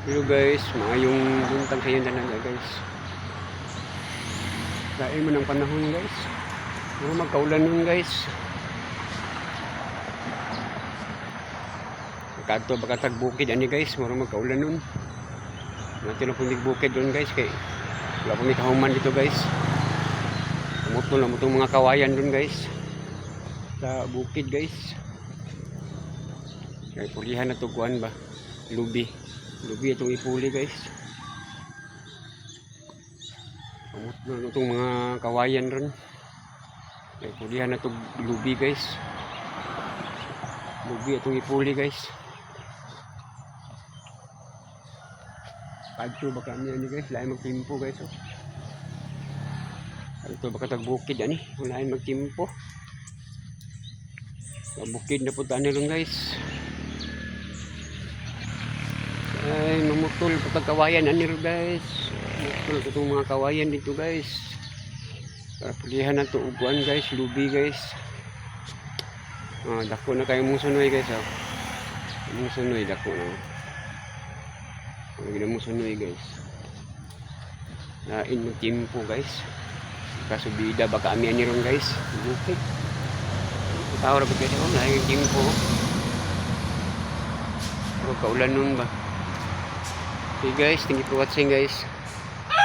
Hello guys, maayong buntag sa inyo talaga guys. Dahil mo ng panahon guys. Puro magkaulan nun guys. Kadto baka tagbukid ani guys, puro magkaulan nun. Natin na punig bukid doon guys kay wala pong kahuman dito guys. Umutol na mutong mga kawayan doon guys. Sa bukid guys. Kaya pulihan na to kuan ba? Lubi itong ipuli guys. Umutol na itong mga kawayan ron. Kaya pulihan na to lubi guys. Lubi itong ipuli guys. Kadto baka niya guys, lain magtimpo guys. Oh. Kadto baka tagbukid ani, lain magtimpo. Bukid na punta nila guys. Ay, mamutol pagkawayan ani ro guys. Mamutol itong mga kawayan dito guys. Para pulihan na to uguan guys, lubi guys. Dako na kayo mong sunoy guys. Mong sunoy dako na. Gila mo sunoy guys. Lain mo timpo guys. Kasubida baka ami ani ron guys. Bukid. Tawag ra guys ako lain timpo. Pero kaulan nun ba? Okay guys, thank you for watching guys.